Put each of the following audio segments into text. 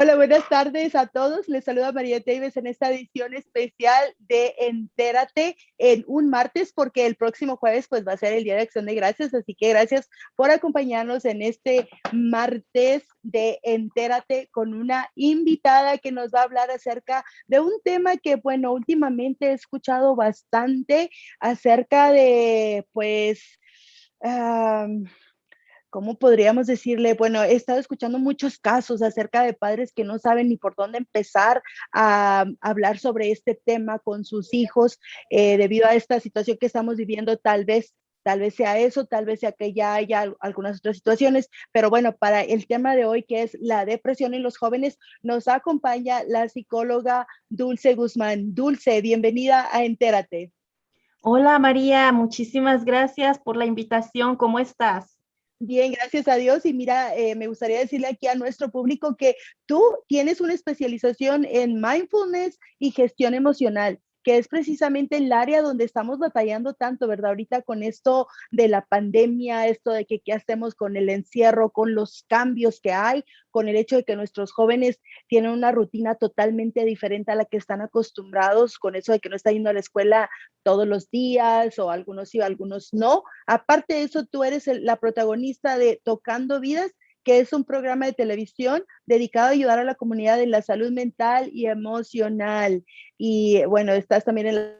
Hola, buenas tardes a todos. Les saluda María Teives en esta edición especial de Entérate en un martes, porque el próximo jueves pues va a ser el Día de Acción de Gracias, así que gracias por acompañarnos en este martes de Entérate con una invitada que nos va a hablar acerca de un tema que, bueno, últimamente he escuchado bastante acerca de, pues, um, ¿cómo podríamos decirle? Bueno, he estado escuchando muchos casos acerca de padres que no saben ni por dónde empezar a hablar sobre este tema con sus hijos debido a esta situación que estamos viviendo. Tal vez sea eso, tal vez sea que ya haya algunas otras situaciones, pero bueno, para el tema de hoy, que es la depresión en los jóvenes, nos acompaña la psicóloga Dulce Guzmán. Dulce, bienvenida a Entérate. Hola María, muchísimas gracias por la invitación. ¿Cómo estás? Bien, gracias a Dios. Y mira, me gustaría decirle aquí a nuestro público que tú tienes una especialización en mindfulness y gestión emocional, que es precisamente el área donde estamos batallando tanto, ¿verdad? Ahorita con esto de la pandemia, esto de que qué hacemos con el encierro, con los cambios que hay, con el hecho de que nuestros jóvenes tienen una rutina totalmente diferente a la que están acostumbrados, con eso de que no están yendo a la escuela todos los días, o algunos sí, algunos no. Aparte de eso, tú eres la protagonista de Tocando Vidas, que es un programa de televisión dedicado a ayudar a la comunidad en la salud mental y emocional. Y bueno, estás también en las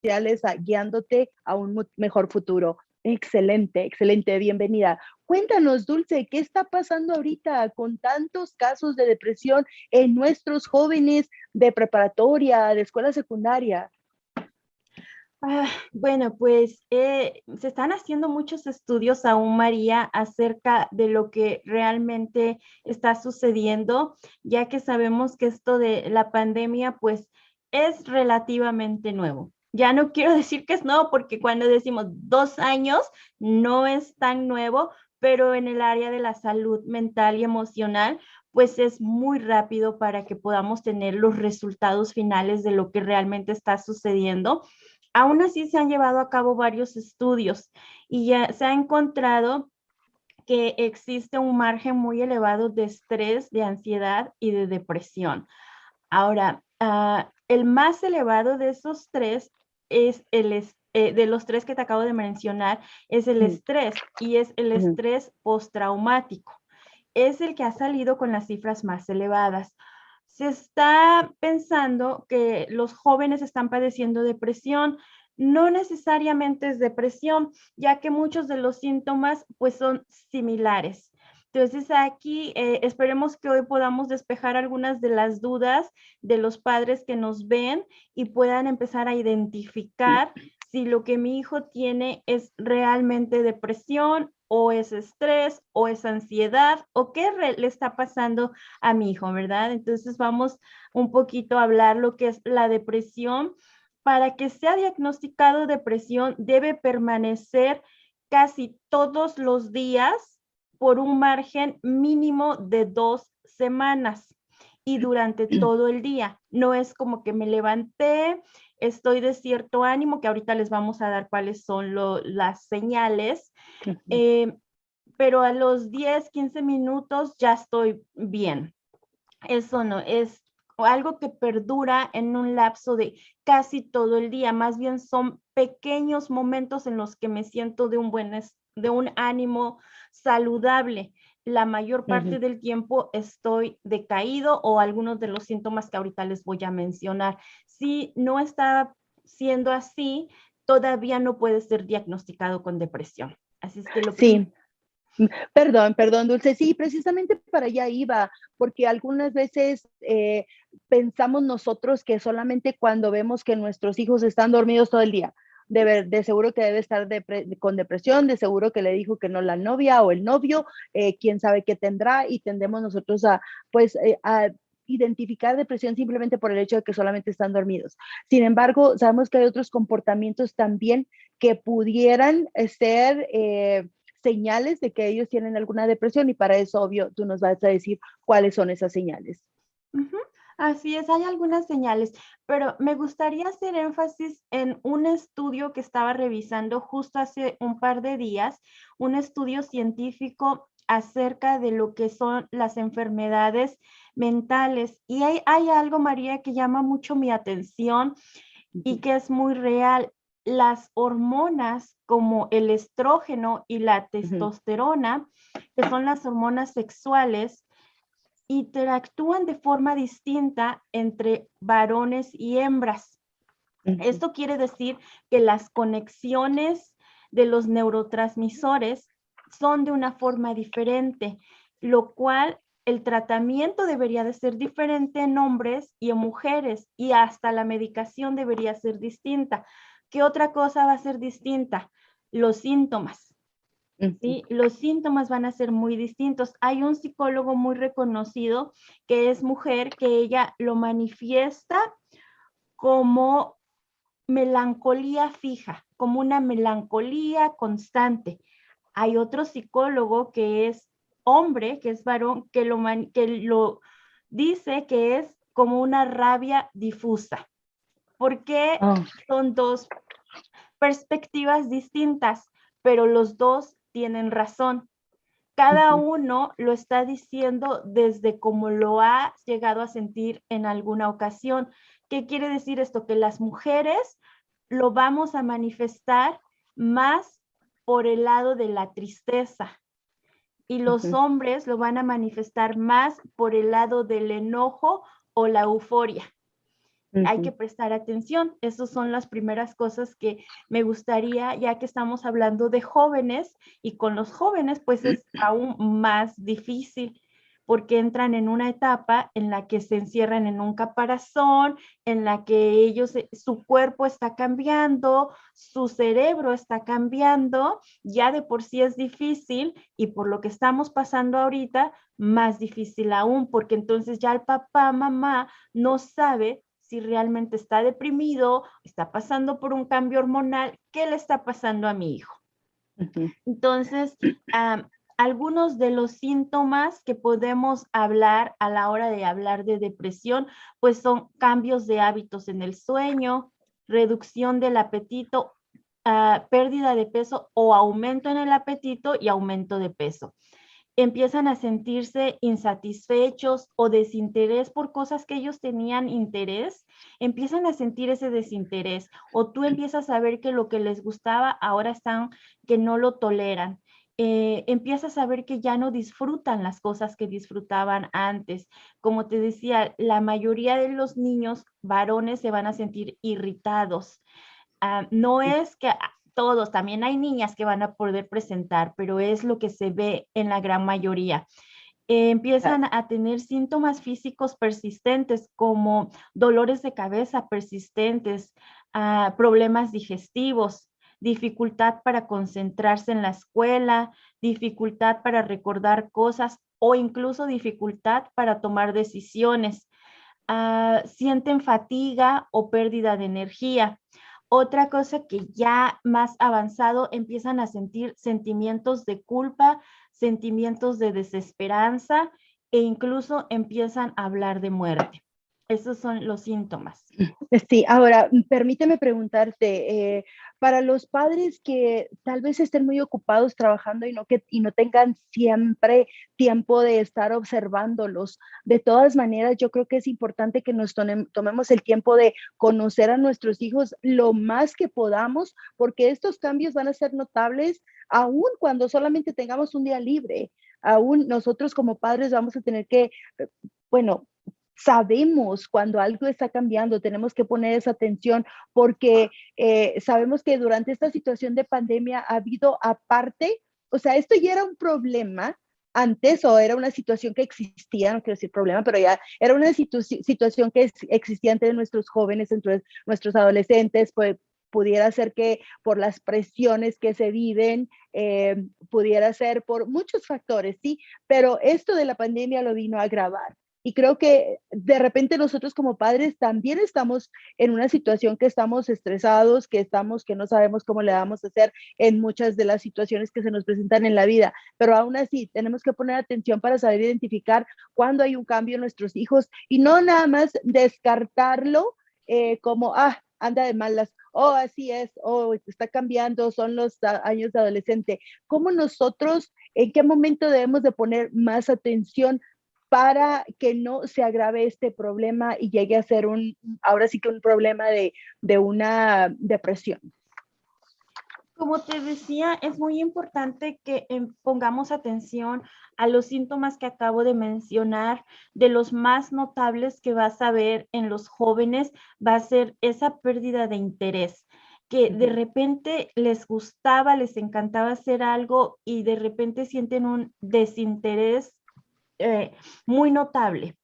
sociales guiándote a un mejor futuro. Excelente, excelente, bienvenida. Cuéntanos, Dulce, ¿qué está pasando ahorita con tantos casos de depresión en nuestros jóvenes de preparatoria, de escuela secundaria? Bueno, pues se están haciendo muchos estudios aún, María, acerca de lo que realmente está sucediendo, ya que sabemos que esto de la pandemia, pues, es relativamente nuevo. Ya no quiero decir que es nuevo, porque cuando decimos 2 años, no es tan nuevo, pero en el área de la salud mental y emocional, pues es muy rápido para que podamos tener los resultados finales de lo que realmente está sucediendo. Aún así, se han llevado a cabo varios estudios y ya se ha encontrado que existe un margen muy elevado de estrés, de ansiedad y de depresión. Ahora, el más elevado de esos tres es de los tres que te acabo de mencionar, es el Mm, estrés, y es el mm, estrés postraumático. Es el que ha salido con las cifras más elevadas. Se está pensando que los jóvenes están padeciendo depresión. No necesariamente es depresión, ya que muchos de los síntomas pues son similares. Entonces aquí esperemos que hoy podamos despejar algunas de las dudas de los padres que nos ven y puedan empezar a identificar si lo que mi hijo tiene es realmente depresión o es estrés o es ansiedad o qué le está pasando a mi hijo, ¿verdad? Entonces vamos un poquito a hablar lo que es la depresión. Para que sea diagnosticado depresión, debe permanecer casi todos los días por un margen mínimo de 2 semanas y durante todo el día. No es como que me levanté, estoy de cierto ánimo, que ahorita les vamos a dar cuáles son las señales, mm. eh, pero a los 10, 15 minutos ya estoy bien. Eso no es algo que perdura en un lapso de casi todo el día, más bien son pequeños momentos en los que me siento de un ánimo saludable. La mayor parte Ujú. del tiempo estoy decaído o algunos de los síntomas que ahorita les voy a mencionar. Si no está siendo así, todavía no puede ser diagnosticado con depresión. Así es que lo primero. Sí, perdón, perdón, Dulce. Sí, precisamente para allá iba, porque algunas veces pensamos nosotros que solamente cuando vemos que nuestros hijos están dormidos todo el día, de seguro que debe estar con depresión, de seguro que le dijo que no la novia o el novio, quién sabe qué tendrá, y tendemos nosotros a, pues, a identificar depresión simplemente por el hecho de que solamente están dormidos. Sin embargo, sabemos que hay otros comportamientos también que pudieran ser señales de que ellos tienen alguna depresión, y para eso, obvio, tú nos vas a decir cuáles son esas señales. Ujú. Así es, hay algunas señales, pero me gustaría hacer énfasis en un estudio que estaba revisando justo hace un par de días, un estudio científico acerca de lo que son las enfermedades mentales. Y hay algo, María, que llama mucho mi atención y que es muy real. Las hormonas como el estrógeno y la testosterona, que son las hormonas sexuales, interactúan de forma distinta entre varones y hembras. Esto quiere decir que las conexiones de los neurotransmisores son de una forma diferente, lo cual el tratamiento debería de ser diferente en hombres y en mujeres, y hasta la medicación debería ser distinta. ¿Qué otra cosa va a ser distinta? Los síntomas. ¿Sí? Los síntomas van a ser muy distintos. Hay un psicólogo muy reconocido que es mujer, que ella lo manifiesta como melancolía fija, como una melancolía constante. Hay otro psicólogo que es hombre, que es varón, que lo dice que es como una rabia difusa, porque son dos perspectivas distintas, pero los dos tienen razón. Cada uno lo está diciendo desde cómo lo ha llegado a sentir en alguna ocasión. ¿Qué quiere decir esto? Que las mujeres lo vamos a manifestar más por el lado de la tristeza y los hombres lo van a manifestar más por el lado del enojo o la euforia. Hay que prestar atención. Esas son las primeras cosas que me gustaría, ya que estamos hablando de jóvenes, y con los jóvenes pues es aún más difícil porque entran en una etapa en la que se encierran en un caparazón, en la que ellos, su cuerpo está cambiando, su cerebro está cambiando, ya de por sí es difícil, y por lo que estamos pasando ahorita, más difícil aún, porque entonces ya el papá, mamá no sabe si realmente está deprimido, está pasando por un cambio hormonal, ¿qué le está pasando a mi hijo? Entonces, algunos de los síntomas que podemos hablar a la hora de hablar de depresión, pues son cambios de hábitos en el sueño, reducción del apetito, pérdida de peso o aumento en el apetito y aumento de peso. Empiezan a sentirse insatisfechos o desinterés por cosas que ellos tenían interés, empiezan a sentir ese desinterés, o tú empiezas a ver que lo que les gustaba ahora están que no lo toleran. Empiezas a ver que ya no disfrutan las cosas que disfrutaban antes. Como te decía, la mayoría de los niños varones se van a sentir irritados. No es que todos, también hay niñas que van a poder presentar, pero es lo que se ve en la gran mayoría. Empiezan a tener síntomas físicos persistentes como dolores de cabeza persistentes, problemas digestivos, dificultad para concentrarse en la escuela, dificultad para recordar cosas o incluso dificultad para tomar decisiones. Sienten fatiga o pérdida de energía. Otra cosa que ya más avanzado empiezan a sentir sentimientos de culpa, sentimientos de desesperanza e incluso empiezan a hablar de muerte. Esos son los síntomas. Sí, ahora permíteme preguntarte, para los padres que tal vez estén muy ocupados trabajando y no tengan siempre tiempo de estar observándolos, de todas maneras yo creo que es importante que nos tomemos el tiempo de conocer a nuestros hijos lo más que podamos, porque estos cambios van a ser notables aún cuando solamente tengamos un día libre. Aún nosotros como padres vamos a tener que, bueno, sabemos cuando algo está cambiando, tenemos que poner esa atención porque sabemos que durante esta situación de pandemia ha habido aparte, o sea, esto ya era un problema antes o era una situación que existía, no quiero decir problema, pero ya era una situación que existía entre nuestros jóvenes, entre nuestros adolescentes, pues pudiera ser que por las presiones que se viven, pudiera ser por muchos factores, ¿sí? Pero esto de la pandemia lo vino a agravar. Y creo que de repente nosotros como padres también estamos en una situación que estamos estresados, que no sabemos cómo le vamos a hacer en muchas de las situaciones que se nos presentan en la vida. Pero aún así tenemos que poner atención para saber identificar cuándo hay un cambio en nuestros hijos y no nada más descartarlo como, anda de malas, así es, está cambiando, son los años de adolescente. ¿Cómo nosotros ¿En qué momento debemos de poner más atención para que no se agrave este problema y llegue a ser ahora sí que un problema de una depresión? Como te decía, es muy importante que pongamos atención a los síntomas que acabo de mencionar. De los más notables que vas a ver en los jóvenes va a ser esa pérdida de interés, que de repente les gustaba, les encantaba hacer algo y de repente sienten un desinterés muy notable.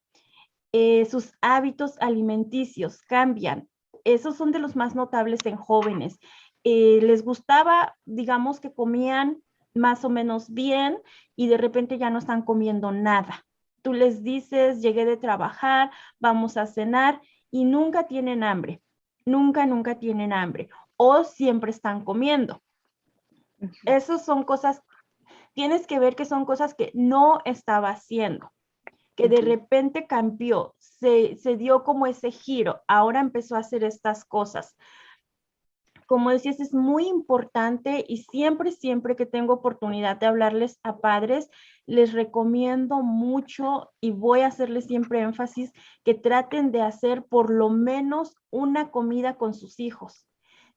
Sus hábitos alimenticios cambian. Esos son de los más notables en jóvenes. Les gustaba, digamos que comían más o menos bien y de repente ya no están comiendo nada. Tú les dices, llegué de trabajar, vamos a cenar y nunca tienen hambre. Nunca tienen hambre. O siempre están comiendo. Esas son cosas, tienes que ver que son cosas que no estaba haciendo, que de repente cambió, se dio como ese giro, ahora empezó a hacer estas cosas. Como decías, es muy importante y siempre que tengo oportunidad de hablarles a padres, les recomiendo mucho y voy a hacerles siempre énfasis que traten de hacer por lo menos una comida con sus hijos.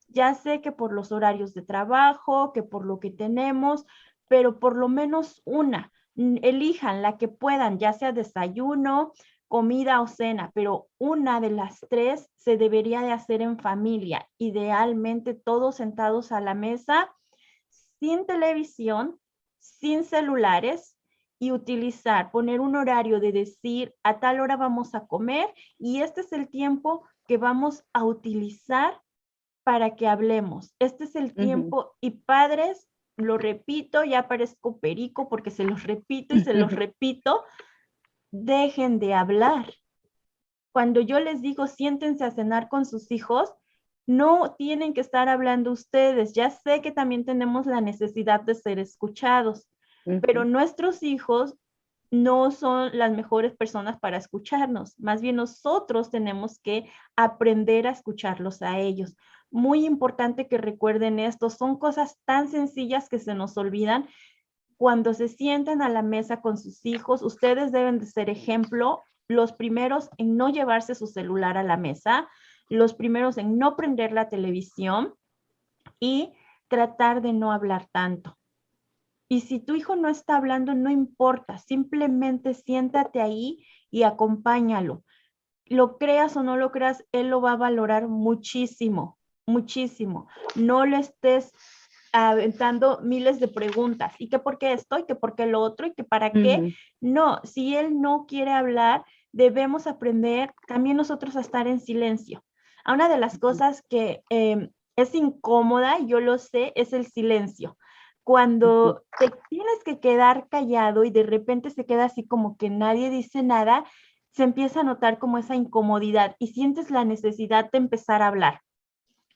Ya sé que por los horarios de trabajo, que por lo que tenemos, pero por lo menos una. Elijan la que puedan, ya sea desayuno, comida o cena, pero una de las tres se debería de hacer en familia, idealmente todos sentados a la mesa, sin televisión, sin celulares y poner un horario de decir a tal hora vamos a comer y este es el tiempo que vamos a utilizar para que hablemos. Este es el tiempo y padres, lo repito, ya parezco perico porque se los repito y se los repito, dejen de hablar. Cuando yo les digo siéntense a cenar con sus hijos, no tienen que estar hablando ustedes. Ya sé que también tenemos la necesidad de ser escuchados, pero nuestros hijos no son las mejores personas para escucharnos. Más bien nosotros tenemos que aprender a escucharlos a ellos. Muy importante que recuerden esto. Son cosas tan sencillas que se nos olvidan. Cuando se sientan a la mesa con sus hijos, ustedes deben de ser ejemplo, los primeros en no llevarse su celular a la mesa, los primeros en no prender la televisión y tratar de no hablar tanto. Y si tu hijo no está hablando, no importa, simplemente siéntate ahí y acompáñalo. Lo creas o no lo creas, él lo va a valorar muchísimo, muchísimo. No le estés aventando miles de preguntas. ¿Y qué por qué esto? ¿Y qué por qué lo otro? ¿Y qué para qué? No, si él no quiere hablar, debemos aprender también nosotros a estar en silencio. Una de las cosas que es incómoda, yo lo sé, es el silencio. Cuando te tienes que quedar callado y de repente se queda así como que nadie dice nada, se empieza a notar como esa incomodidad y sientes la necesidad de empezar a hablar.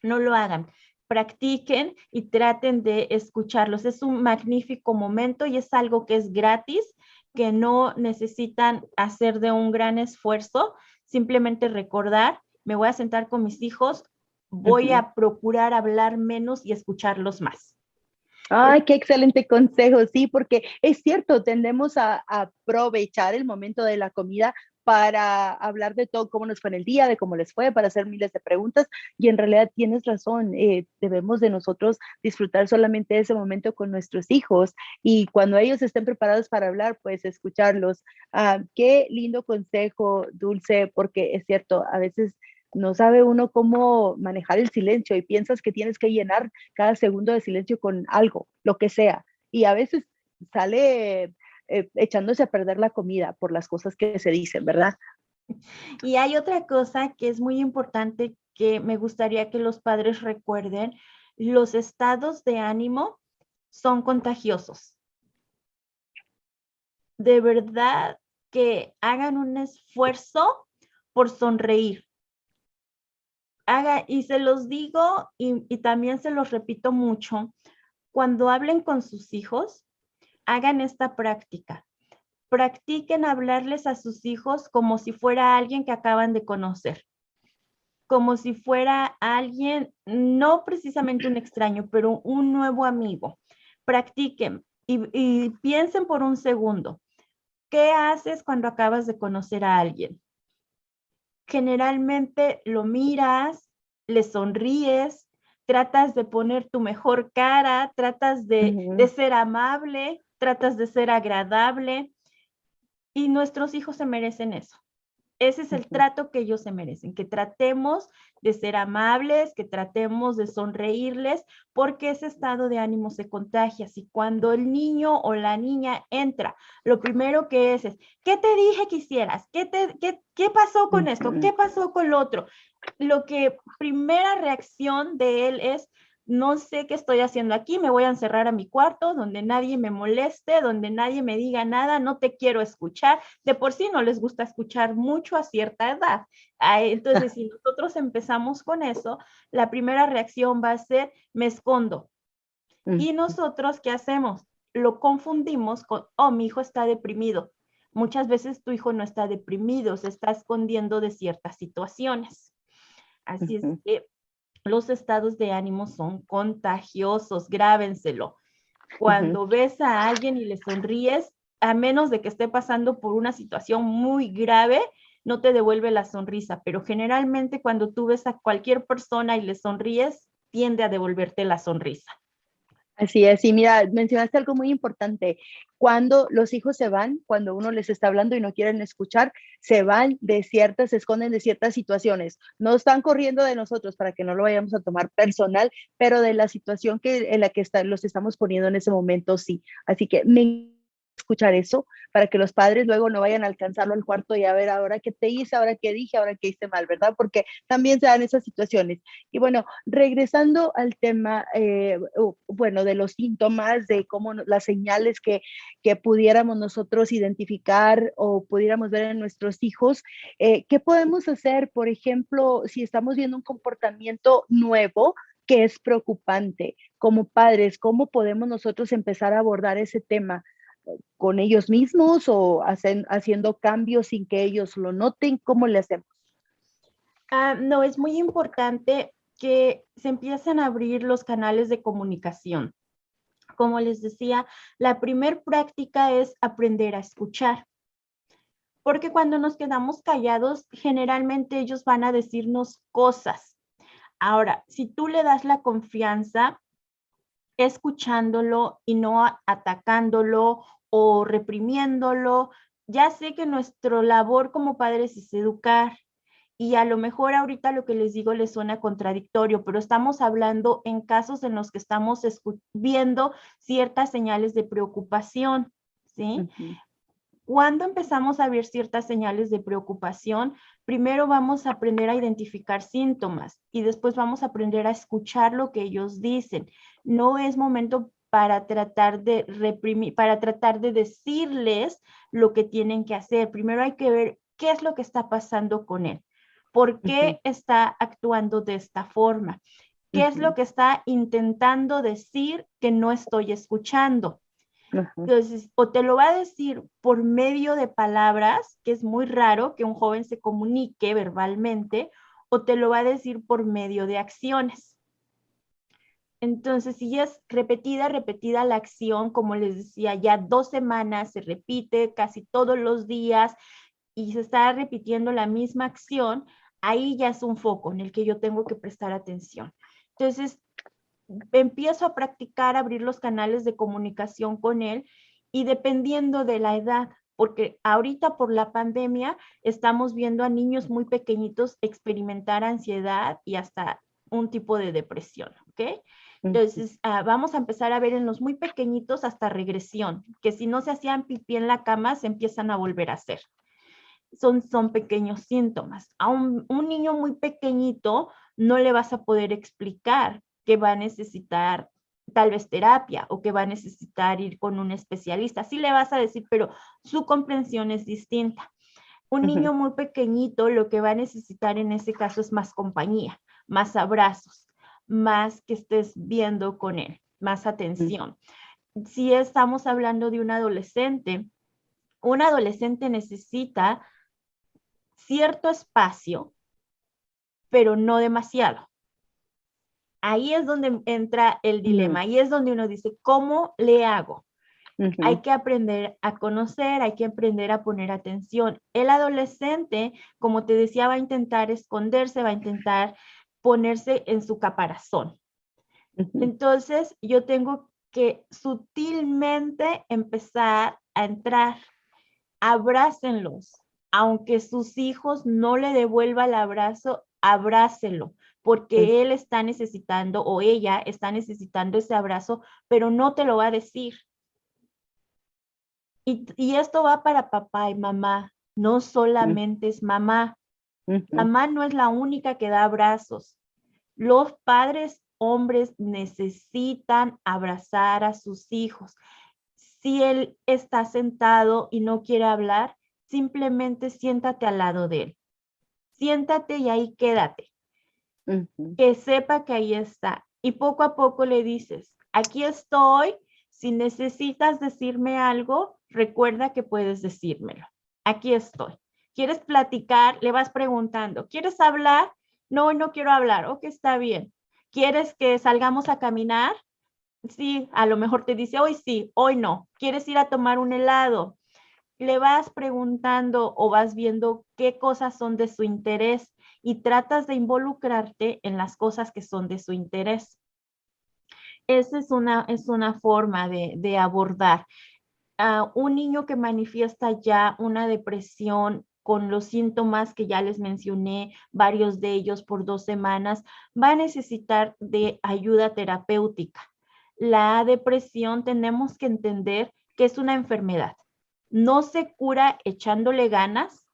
No lo hagan. Practiquen y traten de escucharlos. Es un magnífico momento y es algo que es gratis, que no necesitan hacer de un gran esfuerzo. Simplemente recordar, me voy a sentar con mis hijos, voy a procurar hablar menos y escucharlos más. Ay, qué excelente consejo, sí, porque es cierto, tendemos a aprovechar el momento de la comida para hablar de todo, cómo nos fue en el día, de cómo les fue, para hacer miles de preguntas, y en realidad tienes razón, debemos de nosotros disfrutar solamente ese momento con nuestros hijos, y cuando ellos estén preparados para hablar, pues escucharlos. Qué lindo consejo, Dulce, porque es cierto, a veces no sabe uno cómo manejar el silencio y piensas que tienes que llenar cada segundo de silencio con algo, lo que sea. Y a veces sale echándose a perder la comida por las cosas que se dicen, ¿verdad? Y hay otra cosa que es muy importante que me gustaría que los padres recuerden. Los estados de ánimo son contagiosos. De verdad que hagan un esfuerzo por sonreír. Y se los digo y también se los repito mucho, cuando hablen con sus hijos, hagan esta práctica. Practiquen hablarles a sus hijos como si fuera alguien que acaban de conocer, como si fuera alguien, no precisamente un extraño, pero un nuevo amigo. Practiquen, y piensen por un segundo, ¿qué haces cuando acabas de conocer a alguien? Generalmente lo miras, le sonríes, tratas de poner tu mejor cara, tratas de ser amable, tratas de ser agradable, y nuestros hijos se merecen eso. Ese es el trato que ellos se merecen, que tratemos de ser amables, que tratemos de sonreírles, porque ese estado de ánimo se contagia. Si cuando el niño o la niña entra, lo primero que es, ¿qué te dije que hicieras? ¿Qué pasó con esto? ¿Qué pasó con lo otro? Lo que primera reacción de él es, no sé qué estoy haciendo aquí, me voy a encerrar a mi cuarto donde nadie me moleste, donde nadie me diga nada, no te quiero escuchar. De por sí no les gusta escuchar mucho a cierta edad. Entonces, si nosotros empezamos con eso, la primera reacción va a ser, me escondo. Y nosotros, ¿qué hacemos? Lo confundimos con, oh, mi hijo está deprimido. Muchas veces tu hijo no está deprimido, se está escondiendo de ciertas situaciones. Así es que los estados de ánimo son contagiosos, grábenselo. Cuando ves a alguien y le sonríes, a menos de que esté pasando por una situación muy grave, no te devuelve la sonrisa, pero generalmente cuando tú ves a cualquier persona y le sonríes, tiende a devolverte la sonrisa. Así es, y mira, mencionaste algo muy importante. Cuando los hijos se van, cuando uno les está hablando y no quieren escuchar, se van de ciertas, se esconden de ciertas situaciones. No están corriendo de nosotros para que no lo vayamos a tomar personal, pero de la situación en la que los estamos poniendo en ese momento, sí. Así que me escuchar eso para que los padres luego no vayan a alcanzarlo al cuarto y a ver ahora qué te hice, ahora qué dije, ahora qué hice mal, ¿verdad? Porque también se dan esas situaciones. Y bueno, regresando al tema, bueno, de los síntomas, de cómo las señales que pudiéramos nosotros identificar o pudiéramos ver en nuestros hijos, ¿qué podemos hacer? Por ejemplo, si estamos viendo un comportamiento nuevo, que es preocupante como padres, ¿cómo podemos nosotros empezar a abordar ese tema? ¿Con ellos mismos o haciendo cambios sin que ellos lo noten? ¿Cómo le hacemos? No, es muy importante que se empiecen a abrir los canales de comunicación. Como les decía, la primer práctica es aprender a escuchar, porque cuando nos quedamos callados, generalmente ellos van a decirnos cosas. Ahora, si tú le das la confianza escuchándolo y no atacándolo o reprimiéndolo, ya sé que nuestra labor como padres es educar, y a lo mejor ahorita lo que les digo les suena contradictorio, pero estamos hablando en casos en los que estamos viendo ciertas señales de preocupación, ¿sí? Cuando empezamos a ver ciertas señales de preocupación, primero vamos a aprender a identificar síntomas y después vamos a aprender a escuchar lo que ellos dicen. No es momento para tratar de reprimir, para tratar de decirles lo que tienen que hacer. Primero hay que ver qué es lo que está pasando con él. ¿Por qué está actuando de esta forma? ¿Qué es lo que está intentando decir que no estoy escuchando? Entonces, o te lo va a decir por medio de palabras, que es muy raro que un joven se comunique verbalmente, o te lo va a decir por medio de acciones. Entonces, si es repetida la acción, como les decía, ya 2 semanas se repite casi todos los días y se está repitiendo la misma acción, ahí ya es un foco en el que yo tengo que prestar atención. Entonces, empiezo a practicar, abrir los canales de comunicación con él y dependiendo de la edad, porque ahorita por la pandemia estamos viendo a niños muy pequeñitos experimentar ansiedad y hasta un tipo de depresión, ¿ok? Entonces, vamos a empezar a ver en los muy pequeñitos hasta regresión, que si no se hacían pipí en la cama, se empiezan a volver a hacer. Son pequeños síntomas. A un niño muy pequeñito no le vas a poder explicar que va a necesitar tal vez terapia o que va a necesitar ir con un especialista. Sí le vas a decir, pero su comprensión es distinta. Un niño muy pequeñito lo que va a necesitar en ese caso es más compañía, más abrazos, más que estés viendo con él, más atención. Si estamos hablando de un adolescente necesita cierto espacio, pero no demasiado. Ahí es donde entra el dilema, ahí es donde uno dice, ¿cómo le hago? Ujú, Hay que aprender a conocer, hay que aprender a poner atención. El adolescente, como te decía, va a intentar esconderse, va a intentar ponerse en su caparazón. ujú, Entonces, yo tengo que sutilmente empezar a entrar. Abrácenlos. Aunque sus hijos no le devuelva el abrazo, abrácelo, ujú, porque él está necesitando o ella está necesitando ese abrazo, pero no te lo va a decir. Y esto va para papá y mamá, no solamente es mamá. ujú, Mamá no es la única que da abrazos. Los padres hombres necesitan abrazar a sus hijos. Si él está sentado y no quiere hablar, simplemente siéntate al lado de él. Siéntate y ahí quédate. ujú, Que sepa que ahí está. Y poco a poco le dices, aquí estoy. Si necesitas decirme algo, recuerda que puedes decírmelo. Aquí estoy. ¿Quieres platicar? Le vas preguntando. ¿Quieres hablar? No, no quiero hablar. Ok, está bien. ¿Quieres que salgamos a caminar? Sí, a lo mejor te dice, hoy sí, hoy no. ¿Quieres ir a tomar un helado? Le vas preguntando o vas viendo qué cosas son de su interés y tratas de involucrarte en las cosas que son de su interés. Esa es una forma de abordar. Un niño que manifiesta ya una depresión con los síntomas que ya les mencioné, varios de ellos por 2 semanas, va a necesitar de ayuda terapéutica. La depresión tenemos que entender que es una enfermedad. No se cura echándole ganas,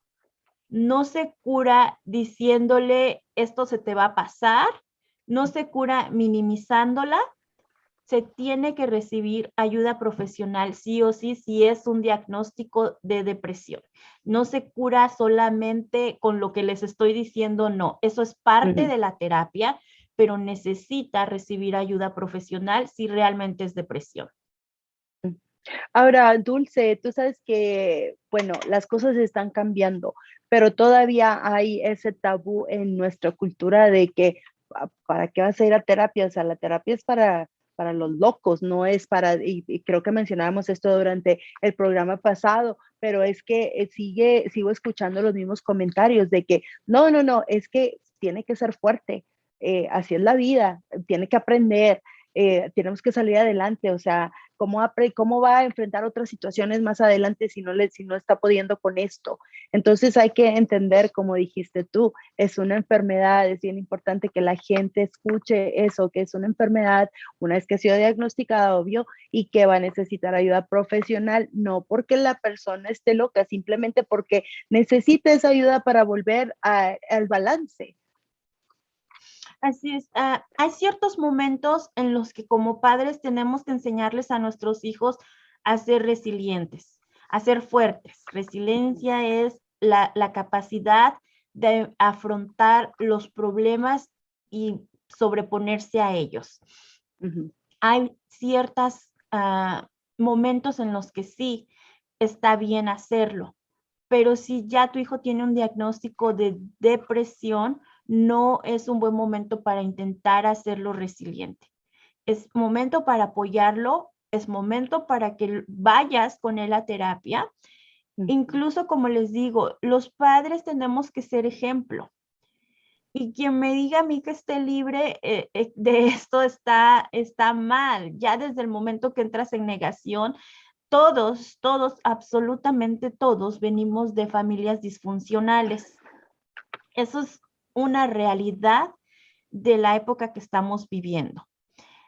no se cura diciéndole esto se te va a pasar, no se cura minimizándola, se tiene que recibir ayuda profesional sí o sí si es un diagnóstico de depresión. No se cura solamente con lo que les estoy diciendo, no. Eso es parte ujú. de la terapia, pero necesita recibir ayuda profesional si realmente es depresión. Ahora, Dulce, tú sabes que, bueno, las cosas están cambiando, pero todavía hay ese tabú en nuestra cultura de que, ¿para qué vas a ir a terapia? O sea, la terapia es para los locos, no es para, y creo que mencionábamos esto durante el programa pasado, pero es que sigo escuchando los mismos comentarios de que, no, no, no, es que tiene que ser fuerte, así es la vida, tiene que aprender, tenemos que salir adelante, o sea, cómo va a enfrentar otras situaciones más adelante si no está pudiendo con esto. Entonces hay que entender, como dijiste tú, es una enfermedad, es bien importante que la gente escuche eso, que es una enfermedad, una vez que ha sido diagnosticada, obvio, y que va a necesitar ayuda profesional, no porque la persona esté loca, simplemente porque necesita esa ayuda para volver al balance. Así es, hay ciertos momentos en los que como padres tenemos que enseñarles a nuestros hijos a ser resilientes, a ser fuertes. Resiliencia es la capacidad de afrontar los problemas y sobreponerse a ellos. Uh -huh, Hay ciertos momentos en los que sí está bien hacerlo, pero si ya tu hijo tiene un diagnóstico de depresión, no es un buen momento para intentar hacerlo resiliente. Es momento para apoyarlo, es momento para que vayas con él a terapia. uh -huh. Incluso, como les digo, los padres tenemos que ser ejemplo. Y quien me diga a mí que esté libre de esto está mal. Ya desde el momento que entras en negación, todos, absolutamente todos venimos de familias disfuncionales. Eso es una realidad de la época que estamos viviendo.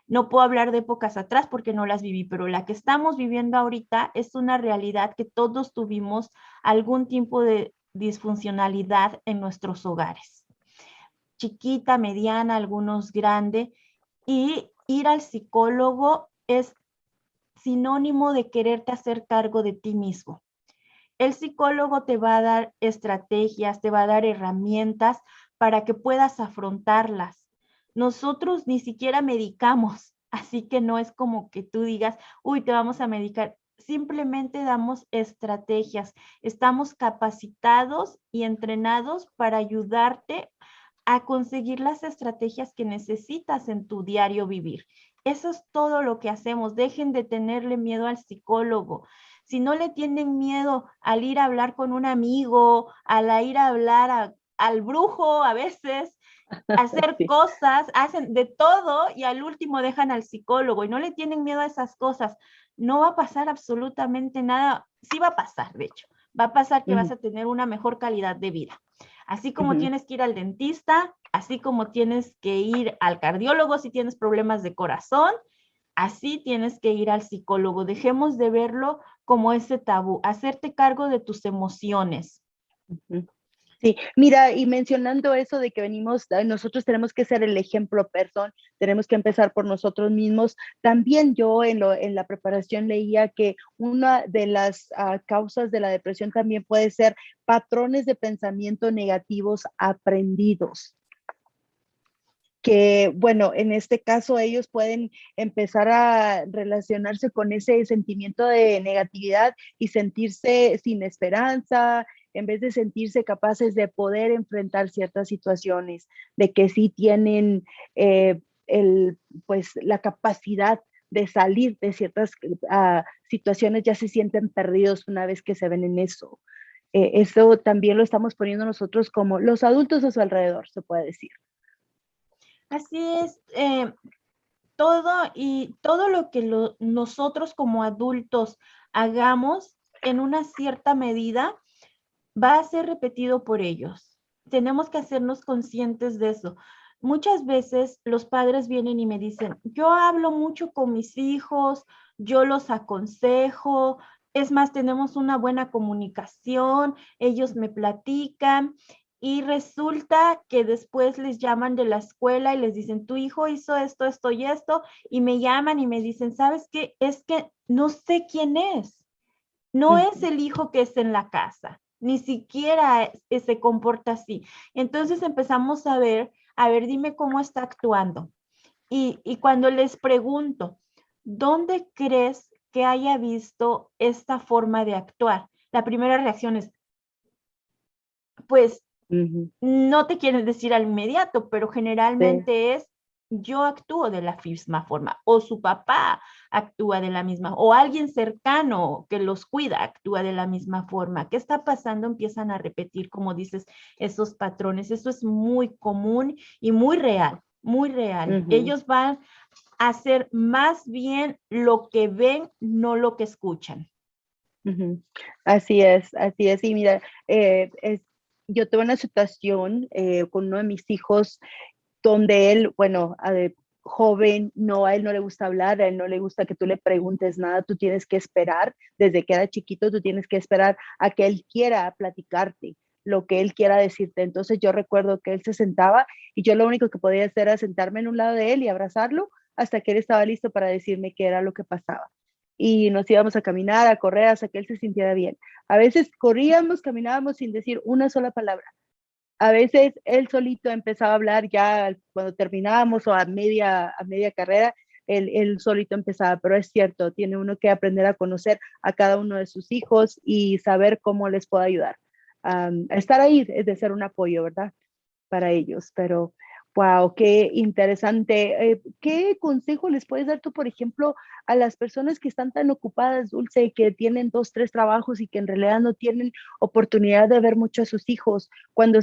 No puedo hablar de épocas atrás porque no las viví, pero la que estamos viviendo ahorita es una realidad que todos tuvimos algún tipo de disfuncionalidad en nuestros hogares. Chiquita, mediana, algunos grande. Y ir al psicólogo es sinónimo de quererte hacer cargo de ti mismo. El psicólogo te va a dar estrategias, te va a dar herramientas para que puedas afrontarlas. Nosotros ni siquiera medicamos, así que no es como que tú digas, uy, te vamos a medicar. Simplemente damos estrategias. Estamos capacitados y entrenados para ayudarte a conseguir las estrategias que necesitas en tu diario vivir. Eso es todo lo que hacemos. Dejen de tenerle miedo al psicólogo. Si no le tienen miedo al ir a hablar con un amigo, al ir a hablar al brujo a veces, hacer Sí. cosas, hacen de todo y al último dejan al psicólogo y no le tienen miedo a esas cosas. No va a pasar absolutamente nada. Sí va a pasar, de hecho. Va a pasar que vas Ujú, a tener una mejor calidad de vida. Así como ujú. tienes que ir al dentista, así como tienes que ir al cardiólogo si tienes problemas de corazón, así tienes que ir al psicólogo. Dejemos de verlo como ese tabú, hacerte cargo de tus emociones. Ujú. Sí, mira, y mencionando eso de que venimos, nosotros tenemos que ser el ejemplo, perdón, tenemos que empezar por nosotros mismos. También yo en la preparación leía que una de las causas de la depresión también puede ser patrones de pensamiento negativos aprendidos. Que, bueno, en este caso ellos pueden empezar a relacionarse con ese sentimiento de negatividad y sentirse sin esperanza, en vez de sentirse capaces de poder enfrentar ciertas situaciones, de que sí tienen pues la capacidad de salir de ciertas situaciones, ya se sienten perdidos una vez que se ven en eso. Eso también lo estamos poniendo nosotros como los adultos a su alrededor, se puede decir. Así es, todo lo que nosotros como adultos hagamos en una cierta medida va a ser repetido por ellos. Tenemos que hacernos conscientes de eso. Muchas veces los padres vienen y me dicen, yo hablo mucho con mis hijos, yo los aconsejo, es más, tenemos una buena comunicación, ellos me platican y resulta que después les llaman de la escuela y les dicen, tu hijo hizo esto, esto y esto, y me llaman y me dicen, ¿sabes qué? Es que no sé quién es. No es Ujú, el hijo que está en la casa, ni siquiera se comporta así. Entonces empezamos a ver, dime cómo está actuando. Y cuando les pregunto, ¿dónde crees que haya visto esta forma de actuar? La primera reacción es, pues ujú. no te quieren decir al inmediato, pero Sí. generalmente es yo actúo de la misma forma o su papá actúa de la misma o alguien cercano que los cuida actúa de la misma forma. ¿Qué está pasando? Empiezan a repetir, como dices, esos patrones. Eso es muy común y muy real, muy real. Ujú, Ellos van a hacer más bien lo que ven, no lo que escuchan. ujú. Así es, así es. Y mira, yo tuve una situación con uno de mis hijos donde él, bueno, joven, no, a él no le gusta hablar, a él no le gusta que tú le preguntes nada, tú tienes que esperar, desde que era chiquito, tú tienes que esperar a que él quiera platicarte lo que él quiera decirte. Entonces yo recuerdo que él se sentaba y yo lo único que podía hacer era sentarme en un lado de él y abrazarlo hasta que él estaba listo para decirme qué era lo que pasaba. Y nos íbamos a caminar, a correr hasta que él se sintiera bien. A veces corríamos, caminábamos sin decir una sola palabra. A veces él solito empezaba a hablar ya cuando terminábamos o a media carrera, él solito empezaba, pero es cierto, tiene uno que aprender a conocer a cada uno de sus hijos y saber cómo les puede ayudar. Estar ahí es de ser un apoyo, ¿verdad? Para ellos, pero wow, qué interesante. ¿Qué consejo les puedes dar tú, por ejemplo, a las personas que están tan ocupadas, Dulce, que tienen dos, tres trabajos y que en realidad no tienen oportunidad de ver mucho a sus hijos?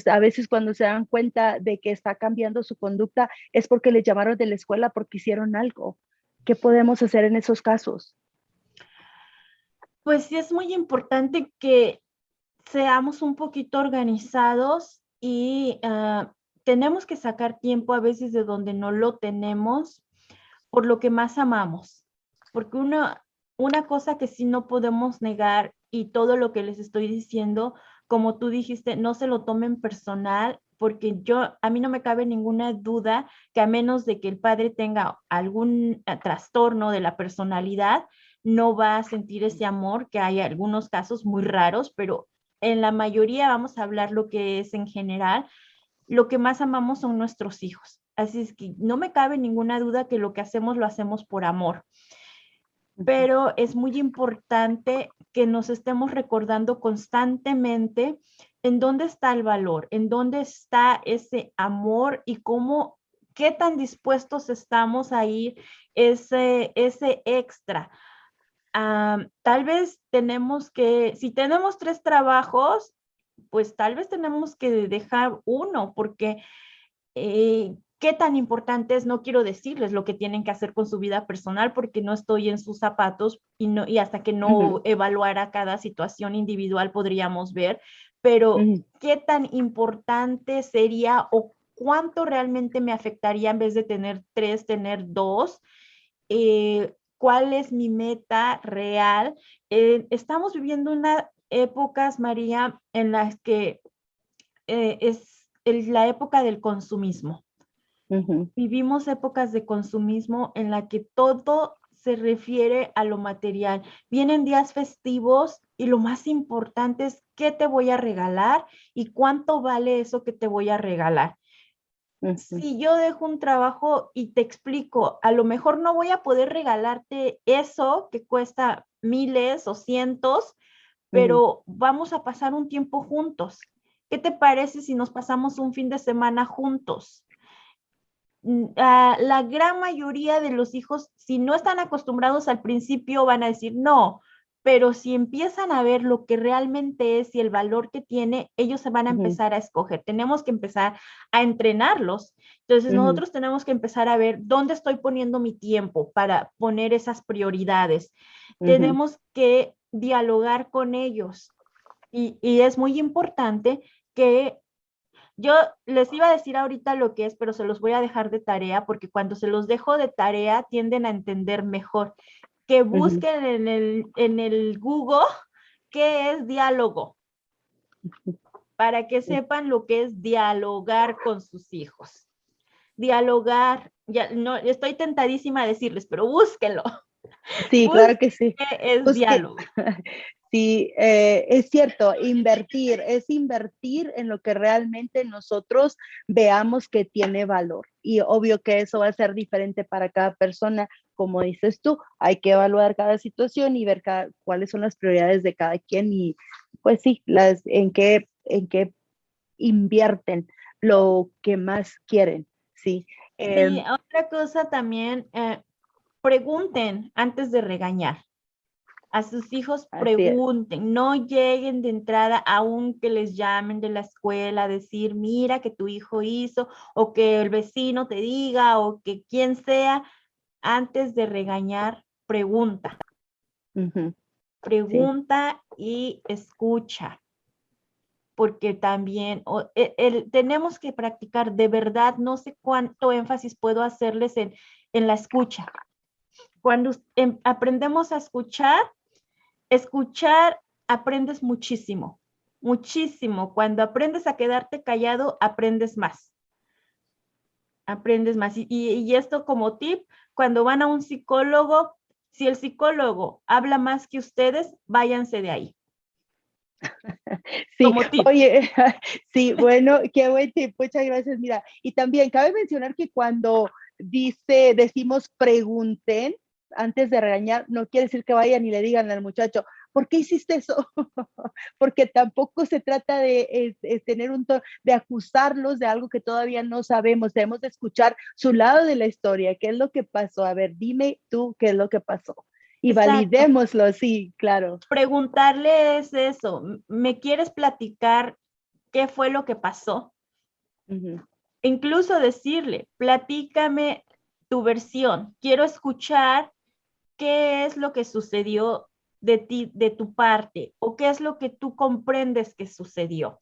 A veces cuando se dan cuenta de que está cambiando su conducta es porque les llamaron de la escuela porque hicieron algo. ¿Qué podemos hacer en esos casos? Pues sí es muy importante que seamos un poquito organizados y tenemos que sacar tiempo a veces de donde no lo tenemos por lo que más amamos. Porque una cosa que sí no podemos negar y todo lo que les estoy diciendo, como tú dijiste, no se lo tomen personal, porque a mí no me cabe ninguna duda que a menos de que el padre tenga algún trastorno de la personalidad, no va a sentir ese amor, que hay algunos casos muy raros, pero en la mayoría vamos a hablar lo que es en general, lo que más amamos son nuestros hijos. Así es que no me cabe ninguna duda que lo que hacemos lo hacemos por amor, Ujú, pero es muy importante que nos estemos recordando constantemente en dónde está el valor, en dónde está ese amor y cómo qué tan dispuestos estamos a ir ese extra. Tal vez tenemos que, si tenemos 3 trabajos, pues tal vez tenemos que dejar uno, porque qué tan importante es, no quiero decirles lo que tienen que hacer con su vida personal, porque no estoy en sus zapatos y hasta que no evaluara cada situación individual podríamos ver, pero qué tan importante sería o cuánto realmente me afectaría en vez de tener 3, tener 2. ¿Cuál es mi meta real? Estamos viviendo unas épocas, María, en las que es la época del consumismo. Vivimos épocas de consumismo en la que todo se refiere a lo material. Vienen días festivos y lo más importante es qué te voy a regalar y cuánto vale eso que te voy a regalar. Si yo dejo un trabajo y te explico, a lo mejor no voy a poder regalarte eso que cuesta miles o cientos, pero vamos a pasar un tiempo juntos. ¿Qué te parece si nos pasamos un fin de semana juntos? La gran mayoría de los hijos, si no están acostumbrados al principio, van a decir no, pero si empiezan a ver lo que realmente es y el valor que tiene, ellos se van a empezar a escoger. Tenemos que empezar a entrenarlos. Entonces, nosotros tenemos que empezar a ver dónde estoy poniendo mi tiempo para poner esas prioridades. Tenemos que dialogar con ellos y es muy importante que yo les iba a decir ahorita lo que es, pero se los voy a dejar de tarea porque cuando se los dejo de tarea tienden a entender mejor. Que busquen en el Google qué es diálogo, para que sepan lo que es dialogar con sus hijos. Dialogar, ya no estoy tentadísima a decirles, pero búsquenlo. Sí, claro que sí. ¿Qué es diálogo? Sí, es cierto, es invertir en lo que realmente nosotros veamos que tiene valor. Y obvio que eso va a ser diferente para cada persona. Como dices tú, hay que evaluar cada situación y ver cuáles son las prioridades de cada quien y pues sí, en qué invierten lo que más quieren. Sí. Sí, otra cosa también, pregunten antes de regañar. A sus hijos pregunten, no lleguen de entrada aunque les llamen de la escuela a decir, mira que tu hijo hizo, o que el vecino te diga, o que quien sea, antes de regañar, pregunta. Pregunta y escucha. Porque también tenemos que practicar, de verdad, no sé cuánto énfasis puedo hacerles en la escucha. Cuando aprendemos a escuchar, aprendes muchísimo, muchísimo. Cuando aprendes a quedarte callado, aprendes más. Aprendes más. Y esto como tip, cuando van a un psicólogo, si el psicólogo habla más que ustedes, váyanse de ahí. Sí, como tip. oye, sí, bueno, qué buen tip, muchas gracias. Mira, y también cabe mencionar que cuando decimos pregunten antes de regañar, no quiere decir que vayan y le digan al muchacho, ¿por qué hiciste eso? Porque tampoco se trata de tener de acusarlos de algo que todavía no sabemos. Debemos de escuchar su lado de la historia, qué es lo que pasó. A ver, dime tú qué es lo que pasó. Y Exacto. validémoslo, sí, claro. Preguntarle es eso, ¿me quieres platicar qué fue lo que pasó? Incluso decirle, platícame tu versión, quiero escuchar qué es lo que sucedió de ti, de tu parte, o qué es lo que tú comprendes que sucedió.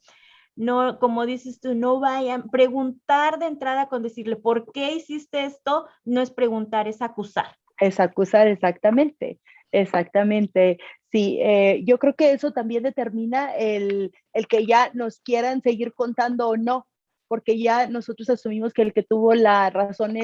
No, como dices tú, no vayan, preguntar de entrada con decirle, ¿por qué hiciste esto? No es preguntar, es acusar. Es acusar, exactamente, exactamente. Sí, yo creo que eso también determina el que ya nos quieran seguir contando o no, porque ya nosotros asumimos que el que tuvo la razón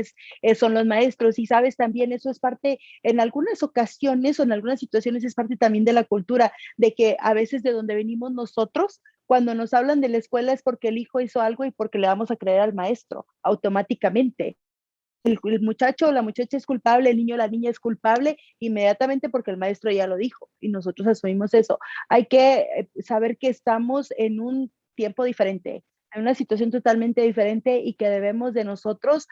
son los maestros. Y sabes, también eso es parte, en algunas ocasiones o en algunas situaciones es parte también de la cultura, de que a veces de donde venimos nosotros, cuando nos hablan de la escuela es porque el hijo hizo algo y porque le vamos a creer al maestro automáticamente. El muchacho o la muchacha es culpable, el niño o la niña es culpable inmediatamente porque el maestro ya lo dijo y nosotros asumimos eso. Hay que saber que estamos en un tiempo diferente. Hay una situación totalmente diferente y que debemos de nosotros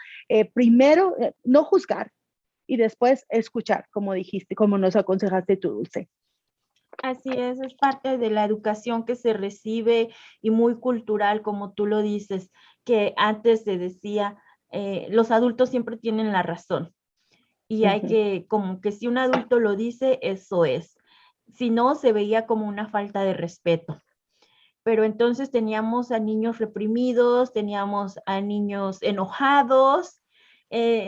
primero no juzgar y después escuchar, como dijiste, como nos aconsejaste tú, Dulce. Así es parte de la educación que se recibe y muy cultural, como tú lo dices, que antes se decía, los adultos siempre tienen la razón y hay que, como que si un adulto lo dice, eso es. Si no, se veía como una falta de respeto. Pero entonces teníamos a niños reprimidos, teníamos a niños enojados.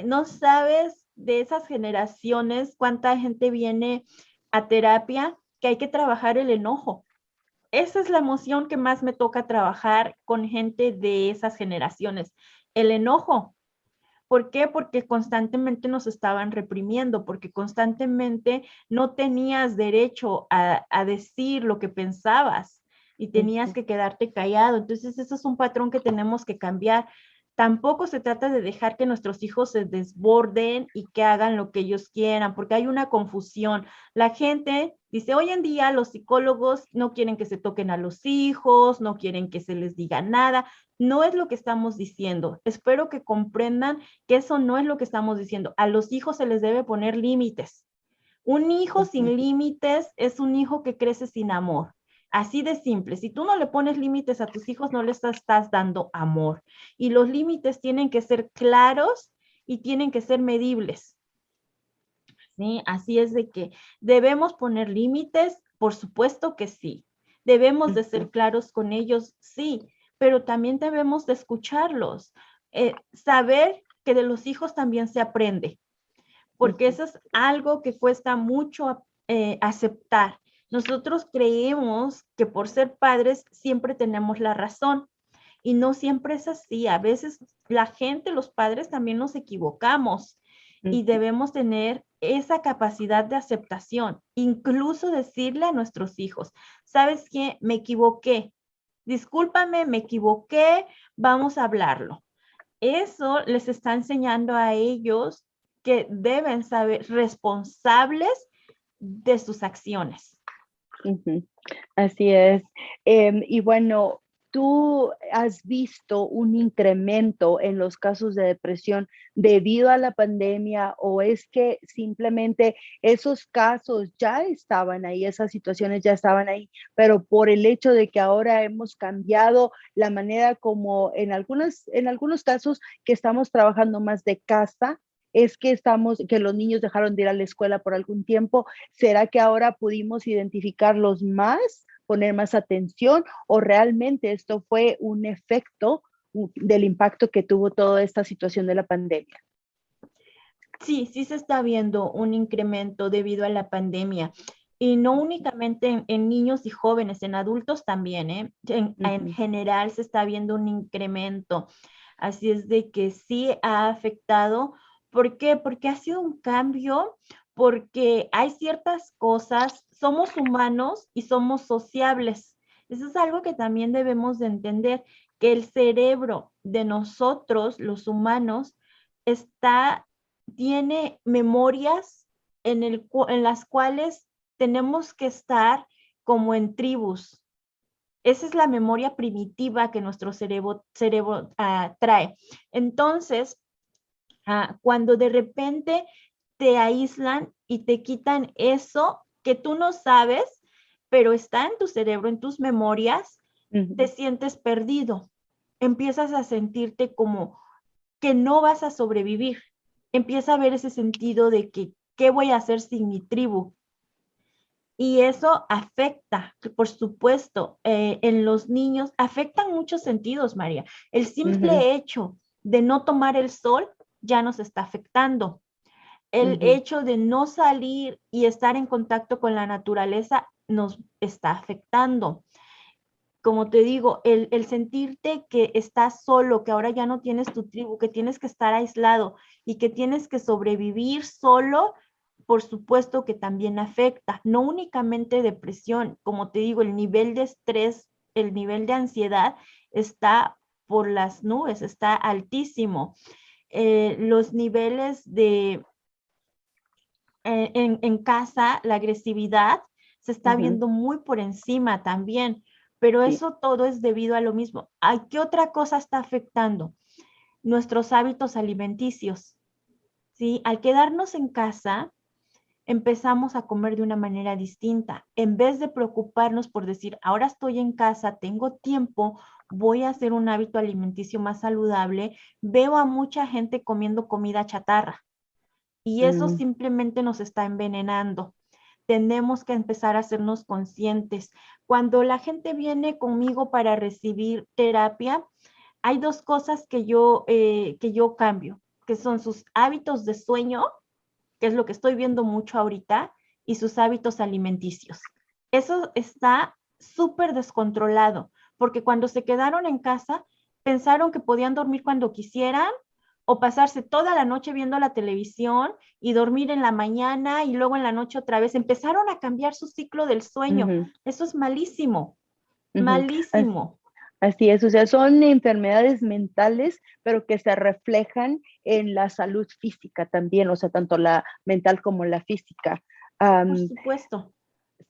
No sabes de esas generaciones cuánta gente viene a terapia que hay que trabajar el enojo. Esa es la emoción que más me toca trabajar con gente de esas generaciones, el enojo. ¿Por qué? Porque constantemente nos estaban reprimiendo, porque constantemente no tenías derecho a decir lo que pensabas y tenías que quedarte callado. Entonces, eso es un patrón que tenemos que cambiar. Tampoco se trata de dejar que nuestros hijos se desborden y que hagan lo que ellos quieran, porque hay una confusión. La gente dice, hoy en día los psicólogos no quieren que se toquen a los hijos, no quieren que se les diga nada. No es lo que estamos diciendo. Espero que comprendan que eso no es lo que estamos diciendo. A los hijos se les debe poner límites. Un hijo sin límites es un hijo que crece sin amor. Así de simple. Si tú no le pones límites a tus hijos, no les estás dando amor. Y los límites tienen que ser claros y tienen que ser medibles. ¿Sí? Así es de que debemos poner límites, por supuesto que sí. Debemos de ser claros con ellos, sí, pero también debemos de escucharlos. Saber que de los hijos también se aprende, porque eso es algo que cuesta mucho aceptar. Nosotros creemos que por ser padres siempre tenemos la razón y no siempre es así. A veces la gente, los padres también nos equivocamos y debemos tener esa capacidad de aceptación, incluso decirle a nuestros hijos, ¿sabes qué? Me equivoqué. Discúlpame, me equivoqué, vamos a hablarlo. Eso les está enseñando a ellos que deben saber responsables de sus acciones. Así es. Y bueno, ¿tú has visto un incremento en los casos de depresión debido a la pandemia o es que simplemente esos casos ya estaban ahí, esas situaciones ya estaban ahí, pero por el hecho de que ahora hemos cambiado la manera como en algunos casos que estamos trabajando más de casa, es que los niños dejaron de ir a la escuela por algún tiempo? ¿Será que ahora pudimos identificarlos más, poner más atención o realmente esto fue un efecto del impacto que tuvo toda esta situación de la pandemia? Sí, sí se está viendo un incremento debido a la pandemia. Y no únicamente en niños y jóvenes, en adultos también, ¿eh? En general se está viendo un incremento. Así es de que sí ha afectado. ¿Por qué? Porque ha sido un cambio, porque hay ciertas cosas, somos humanos y somos sociables. Eso es algo que también debemos de entender, que el cerebro de nosotros, los humanos, tiene memorias en las cuales tenemos que estar como en tribus. Esa es la memoria primitiva que nuestro cerebro trae. Entonces, cuando de repente te aíslan y te quitan eso que tú no sabes, pero está en tu cerebro, en tus memorias, te sientes perdido. Empiezas a sentirte como que no vas a sobrevivir. Empieza a ver ese sentido de que, ¿qué voy a hacer sin mi tribu? Y eso afecta, por supuesto, en los niños, afectan muchos sentidos, María. El simple hecho de no tomar el sol ya nos está afectando. El hecho de no salir y estar en contacto con la naturaleza nos está afectando. Como te digo, el sentirte que estás solo, que ahora ya no tienes tu tribu, que tienes que estar aislado y que tienes que sobrevivir solo, por supuesto que también afecta. No únicamente depresión, como te digo, el nivel de estrés, el nivel de ansiedad está por las nubes, está altísimo. Los niveles en casa, la agresividad se está viendo muy por encima también. pero Sí. eso todo es debido a lo mismo. ¿A qué otra cosa está afectando? Nuestros hábitos alimenticios, ¿sí? Al quedarnos en casa, empezamos a comer de una manera distinta. En vez de preocuparnos por decir, ahora estoy en casa, tengo tiempo, voy a hacer un hábito alimenticio más saludable, veo a mucha gente comiendo comida chatarra y eso Mm, simplemente nos está envenenando. Tenemos que empezar a hacernos conscientes. Cuando la gente viene conmigo para recibir terapia, hay dos cosas que yo cambio, que son sus hábitos de sueño, que es lo que estoy viendo mucho ahorita, y sus hábitos alimenticios. Eso está súper descontrolado, porque cuando se quedaron en casa, pensaron que podían dormir cuando quisieran o pasarse toda la noche viendo la televisión y dormir en la mañana y luego en la noche otra vez. Empezaron a cambiar su ciclo del sueño. ujú, Eso es malísimo, ujú. malísimo. Así es, o sea, son enfermedades mentales, pero que se reflejan en la salud física también, o sea, tanto la mental como la física. Por Am, supuesto.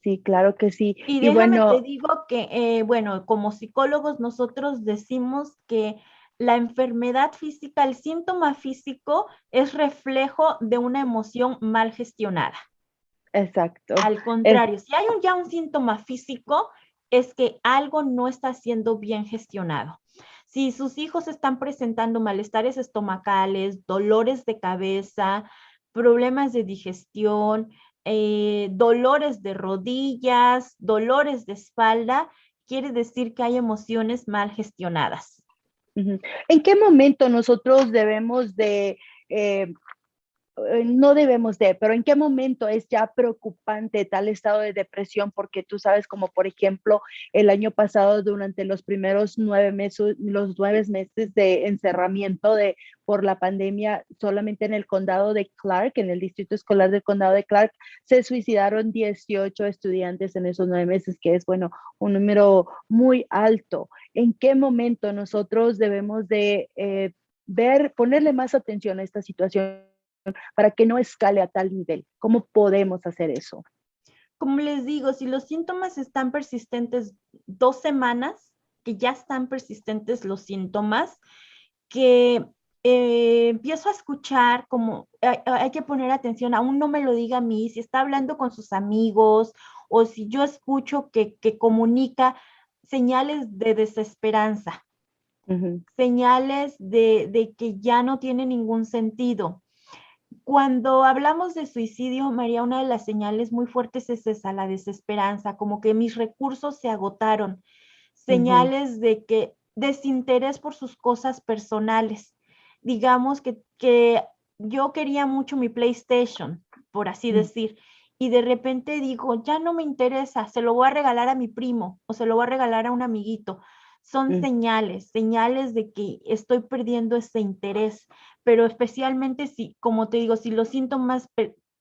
sí, claro que sí. Y Y déjame te bueno, digo que, bueno, como psicólogos nosotros decimos que la enfermedad física, el síntoma físico es reflejo de una emoción mal gestionada. exacto. Al Es, contrario, si hay ya un síntoma físico, es que algo no está siendo bien gestionado. Si sus hijos están presentando malestares estomacales, dolores de cabeza, problemas de digestión, dolores de rodillas, dolores de espalda, quiere decir que hay emociones mal gestionadas. ujú. ¿En qué momento nosotros debemos de eh, no debemos de, pero en qué momento es ya preocupante tal estado de depresión, porque tú sabes, como por ejemplo, el año pasado, durante los primeros 9 meses, los 9 meses de encerramiento por la pandemia, solamente en el condado de Clark, en el distrito escolar del condado de Clark, se suicidaron 18 estudiantes en esos 9 meses, que es, bueno, un número muy alto. ¿En qué momento nosotros debemos de ponerle más atención a esta situación para que no escale a tal nivel? ¿Cómo podemos hacer eso? Como les digo, si los síntomas están persistentes 2 semanas, que ya están persistentes los síntomas, que empiezo a escuchar como hay que poner atención, aún no me lo diga a mí, si está hablando con sus amigos o si yo escucho que comunica señales de desesperanza, Ujú, señales de que ya no tiene ningún sentido. Cuando hablamos de suicidio, María, una de las señales muy fuertes es esa, la desesperanza, como que mis recursos se agotaron, ujú, señales de que desinterés por sus cosas personales. Digamos que yo quería mucho mi PlayStation, por así ujú, decir, y de repente digo, ya no me interesa, se lo voy a regalar a mi primo o se lo voy a regalar a un amiguito. Son ujú, señales, señales de que estoy perdiendo ese interés, pero especialmente si, como te digo, si los síntomas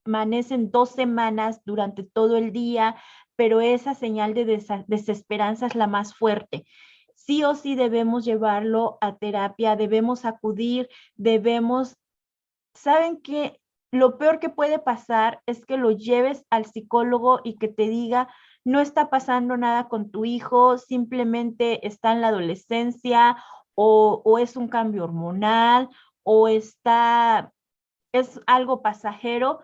permanecen 2 semanas durante todo el día, pero esa señal de desesperanza es la más fuerte. Sí o sí debemos llevarlo a terapia, debemos acudir, debemos, ¿saben qué? Lo peor que puede pasar es que lo lleves al psicólogo y que te diga, no está pasando nada con tu hijo, simplemente está en la adolescencia o es un cambio hormonal o es algo pasajero.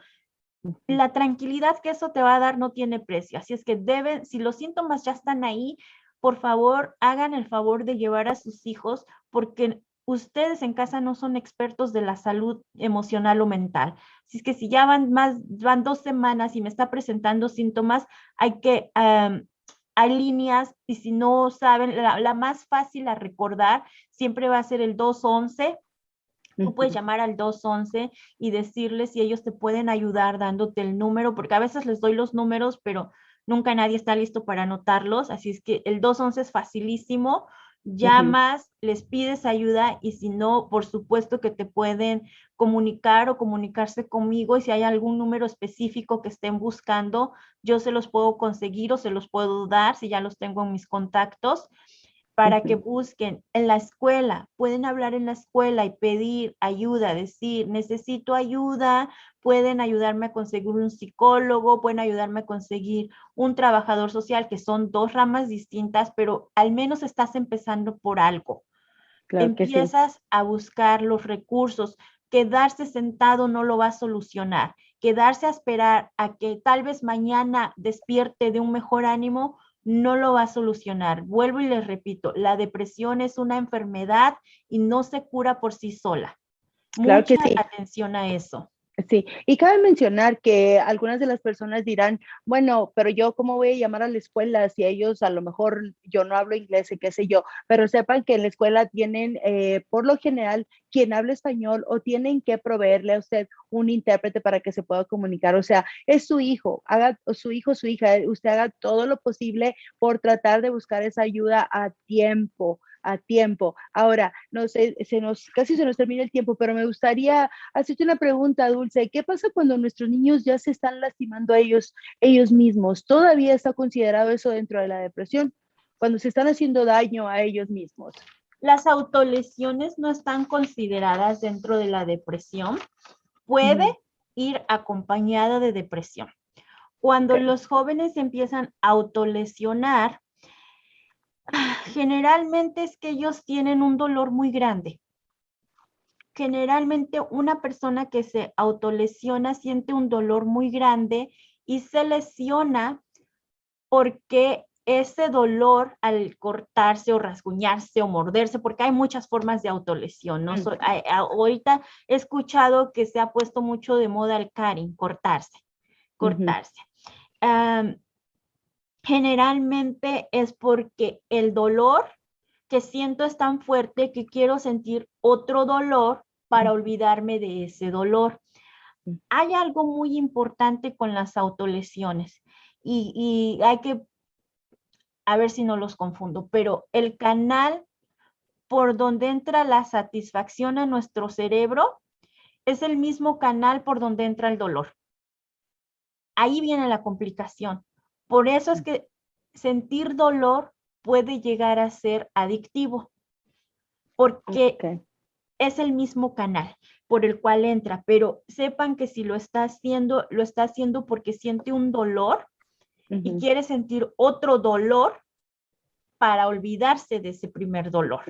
ujú. La tranquilidad que eso te va a dar no tiene precio. Así es que deben, si los síntomas ya están ahí, por favor, hagan el favor de llevar a sus hijos porque ustedes en casa no son expertos de la salud emocional o mental. Así es que si ya van 2 semanas y me está presentando síntomas, hay líneas y si no saben, la más fácil a recordar siempre va a ser el 211. Tú puedes Ujú, llamar al 211 y decirles si ellos te pueden ayudar dándote el número, porque a veces les doy los números, pero nunca nadie está listo para anotarlos. Así es que el 211 es facilísimo. ujú, Llamas, les pides ayuda y si no, por supuesto que te pueden comunicar o comunicarse conmigo y si hay algún número específico que estén buscando, yo se los puedo conseguir o se los puedo dar si ya los tengo en mis contactos. para que Ujú. busquen en la escuela, pueden hablar en la escuela y pedir ayuda, decir, necesito ayuda, pueden ayudarme a conseguir un psicólogo, pueden ayudarme a conseguir un trabajador social, que son dos ramas distintas, pero al menos estás empezando por algo. Claro que sí. Empiezas a buscar los recursos. Quedarse sentado no lo va a solucionar. Quedarse a esperar a que tal vez mañana despierte de un mejor ánimo no lo va a solucionar. Vuelvo y les repito, la depresión es una enfermedad y no se cura por sí sola. Claro que Mucha sí. atención a eso. Sí, y cabe mencionar que algunas de las personas dirán, bueno, pero yo cómo voy a llamar a la escuela si ellos a lo mejor yo no hablo inglés y qué sé yo, pero sepan que en la escuela tienen por lo general quien habla español o tienen que proveerle a usted un intérprete para que se pueda comunicar, o sea, es su hijo, haga su hijo, su hija, usted haga todo lo posible por tratar de buscar esa ayuda a tiempo. A tiempo. Ahora, no sé, casi se nos termina el tiempo, pero me gustaría hacerte una pregunta, Dulce. ¿Qué pasa cuando nuestros niños ya se están lastimando a ellos mismos? ¿Todavía está considerado eso dentro de la depresión? Cuando se están haciendo daño a ellos mismos. Las autolesiones no están consideradas dentro de la depresión. Puede Ujú. ir acompañada de depresión. Cuando Ok. los jóvenes empiezan a autolesionar, generalmente es que ellos tienen un dolor muy grande. Generalmente una persona que se autolesiona siente un dolor muy grande y se lesiona porque ese dolor al cortarse o rasguñarse o morderse, porque hay muchas formas de autolesión, ¿no? Mm. Ahorita he escuchado que se ha puesto mucho de moda el caring, cortarse, Ujú. cortarse. Um, Generalmente es porque el dolor que siento es tan fuerte que quiero sentir otro dolor para olvidarme de ese dolor. Ujú. Hay algo muy importante con las autolesiones y hay que, a ver si no los confundo, pero el canal por donde entra la satisfacción a nuestro cerebro es el mismo canal por donde entra el dolor. Ahí viene la complicación. Por eso es que sentir dolor puede llegar a ser adictivo, porque Ok. es el mismo canal por el cual entra, pero sepan que si lo está haciendo porque siente un dolor y Ujú. quiere sentir otro dolor para olvidarse de ese primer dolor.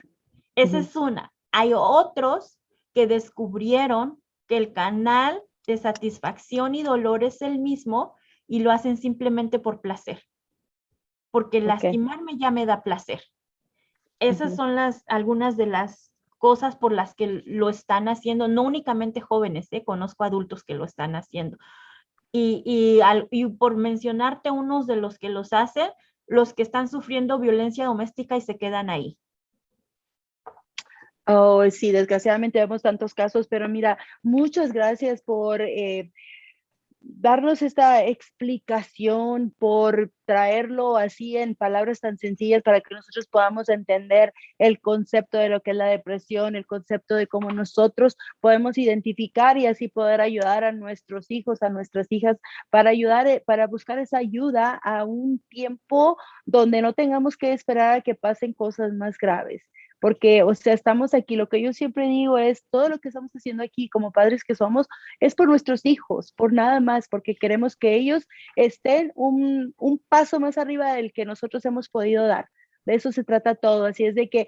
Esa Ujú. es una. Hay otros que descubrieron que el canal de satisfacción y dolor es el mismo y lo hacen simplemente por placer, porque Ok. lastimarme ya me da placer. Esas Ujú. son algunas de las cosas por las que lo están haciendo, no únicamente jóvenes, conozco adultos que lo están haciendo. Y por mencionarte unos de los que los hacen, los que están sufriendo violencia doméstica y se quedan ahí. Oh, sí, desgraciadamente vemos tantos casos, pero mira, muchas gracias por darnos esta explicación, por traerlo así en palabras tan sencillas para que nosotros podamos entender el concepto de lo que es la depresión, el concepto de cómo nosotros podemos identificar y así poder ayudar a nuestros hijos, a nuestras hijas, para ayudar, para buscar esa ayuda a un tiempo donde no tengamos que esperar a que pasen cosas más graves. Porque, o sea, estamos aquí, lo que yo siempre digo es, todo lo que estamos haciendo aquí como padres que somos, es por nuestros hijos, por nada más, porque queremos que ellos estén un paso más arriba del que nosotros hemos podido dar. De eso se trata todo. Así es de que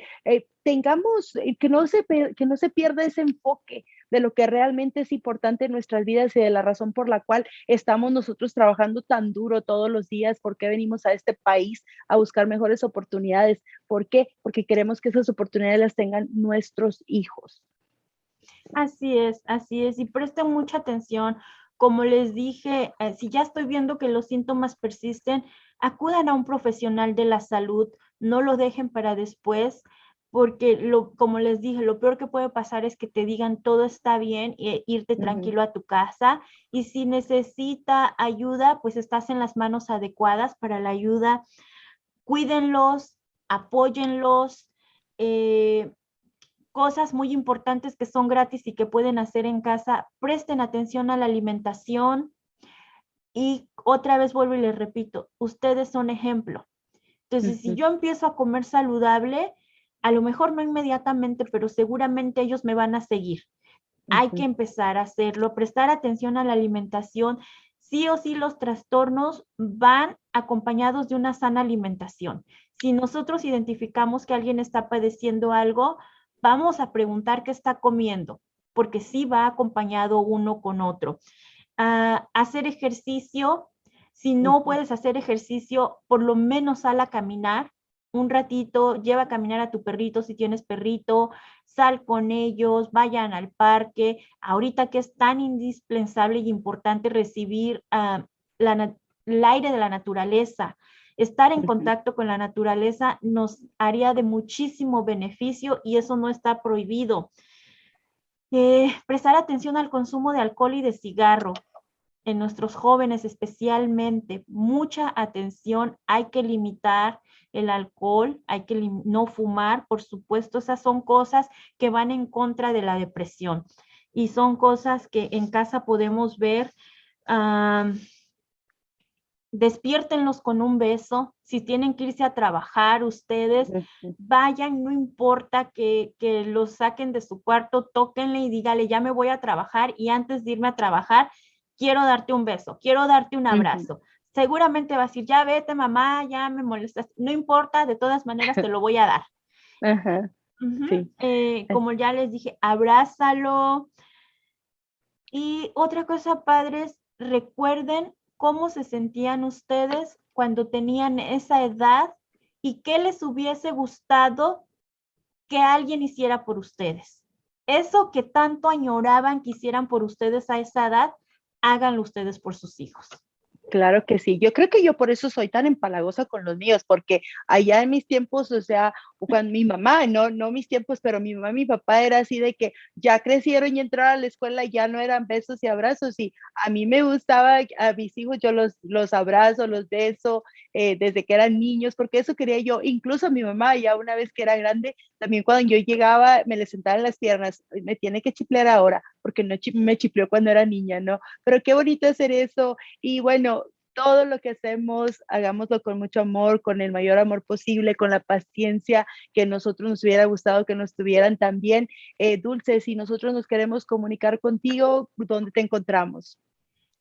tengamos, que no se pierda ese enfoque de lo que realmente es importante en nuestras vidas y de la razón por la cual estamos nosotros trabajando tan duro todos los días, porque venimos a este país a buscar mejores oportunidades. ¿Por qué? Porque queremos que esas oportunidades las tengan nuestros hijos. Así es, y presten mucha atención. Como les dije, si ya estoy viendo que los síntomas persisten, acudan a un profesional de la salud, no lo dejen para después, porque como les dije, lo peor que puede pasar es que te digan todo está bien e irte Ujú. tranquilo a tu casa. Y si necesita ayuda, pues estás en las manos adecuadas para la ayuda. Cuídenlos, apóyenlos. eh, Cosas muy importantes que son gratis y que pueden hacer en casa, presten atención a la alimentación y otra vez vuelvo y les repito, ustedes son ejemplo. Entonces, si yo empiezo a comer saludable, a lo mejor no inmediatamente, pero seguramente ellos me van a seguir. Hay que empezar a hacerlo, prestar atención a la alimentación. Sí o sí los trastornos van acompañados de una sana alimentación. Si nosotros identificamos que alguien está padeciendo algo, vamos a preguntar qué está comiendo, porque sí va acompañado uno con otro. Hacer ejercicio, si no puedes hacer ejercicio, por lo menos sal a caminar un ratito, lleva a caminar a tu perrito si tienes perrito, sal con ellos, vayan al parque. Ahorita que es tan indispensable y importante recibir el aire de la naturaleza, estar en contacto con la naturaleza nos haría de muchísimo beneficio y eso no está prohibido. Prestar atención al consumo de alcohol y de cigarro en nuestros jóvenes especialmente, mucha atención, hay que limitar el alcohol, hay que no fumar, por supuesto, esas son cosas que van en contra de la depresión y son cosas que en casa podemos ver. Despiértenlos con un beso, si tienen que irse a trabajar ustedes, vayan, no importa que los saquen de su cuarto, tóquenle y dígale, ya me voy a trabajar y antes de irme a trabajar, quiero darte un beso, quiero darte un abrazo. Seguramente va a decir, ya vete mamá, ya me molestas, no importa, de todas maneras te lo voy a dar. Sí. Como ya les dije, abrázalo. Y otra cosa, padres, recuerden cómo se sentían ustedes cuando tenían esa edad y qué les hubiese gustado que alguien hiciera por ustedes. Eso que tanto añoraban que hicieran por ustedes a esa edad, háganlo ustedes por sus hijos. Claro que sí. Yo creo que yo por eso soy tan empalagosa con los míos, porque allá en mis tiempos, o sea, cuando mi mamá, no mis tiempos, pero mi mamá y mi papá era así de que ya crecieron y entraron a la escuela, ya no eran besos y abrazos. Y a mí me gustaba, a mis hijos yo los abrazo, los beso, desde que eran niños, porque eso quería yo. Incluso a mi mamá, ya una vez que era grande, también cuando yo llegaba, me le sentaba en las piernas, me tiene que chiplear ahora, porque no me chipleó cuando era niña, ¿no? Pero qué bonito hacer eso. Y bueno, todo lo que hacemos, hagámoslo con mucho amor, con el mayor amor posible, con la paciencia que nosotros nos hubiera gustado que nos tuvieran también. Dulce, si nosotros nos queremos comunicar contigo, ¿dónde te encontramos?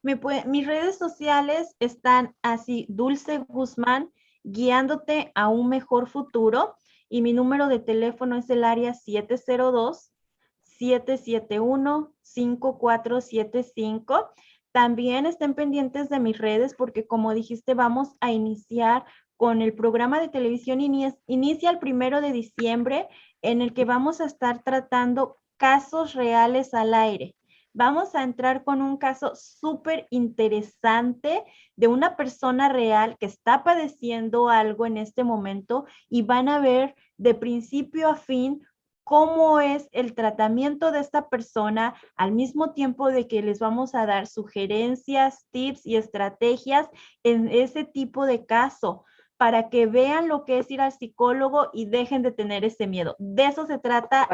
Mis redes sociales están así, Dulce Guzmán, guiándote a un mejor futuro. Y mi número de teléfono es el área 702-771-5475. También estén pendientes de mis redes porque, como dijiste, vamos a iniciar con el programa de televisión. Inicia el 1 de diciembre, en el que vamos a estar tratando casos reales al aire. Vamos a entrar con un caso súper interesante de una persona real que está padeciendo algo en este momento y van a ver de principio a fin cómo es el tratamiento de esta persona, al mismo tiempo de que les vamos a dar sugerencias, tips y estrategias en ese tipo de caso, para que vean lo que es ir al psicólogo y dejen de tener ese miedo. De eso se trata,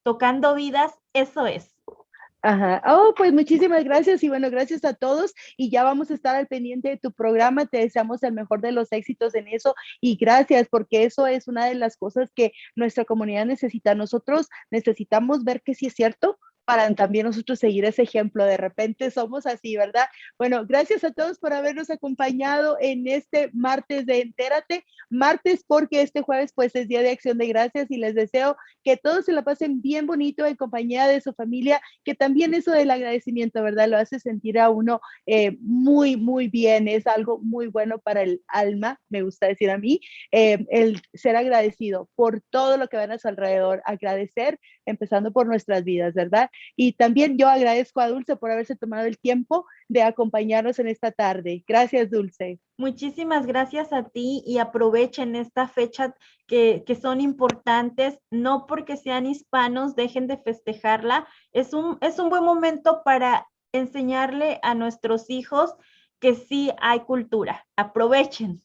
tocando vidas, eso es. Ajá. Oh, pues muchísimas gracias y bueno, gracias a todos y ya vamos a estar al pendiente de tu programa. Te deseamos el mejor de los éxitos en eso y gracias porque eso es una de las cosas que nuestra comunidad necesita. Nosotros necesitamos ver que sí es cierto para también nosotros seguir ese ejemplo. De repente somos así, ¿verdad? Bueno, gracias a todos por habernos acompañado en este martes de Entérate. Martes porque este jueves pues es Día de Acción de Gracias y les deseo que todos se la pasen bien bonito en compañía de su familia, que también eso del agradecimiento, ¿verdad? Lo hace sentir a uno muy, muy bien. Es algo muy bueno para el alma, me gusta decir a mí, el ser agradecido por todo lo que ven a su alrededor, agradecer empezando por nuestras vidas, ¿verdad? Y también yo agradezco a Dulce por haberse tomado el tiempo de acompañarnos en esta tarde. Gracias, Dulce. Muchísimas gracias a ti y aprovechen esta fecha que son importantes, no porque sean hispanos, dejen de festejarla. Es un buen momento para enseñarle a nuestros hijos que sí hay cultura. Aprovechen.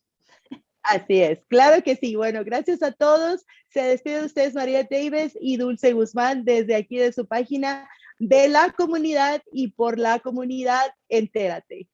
Así es, claro que sí. Bueno, gracias a todos. Se despide de ustedes María Davis y Dulce Guzmán desde aquí de su página de la comunidad y por la comunidad. Entérate.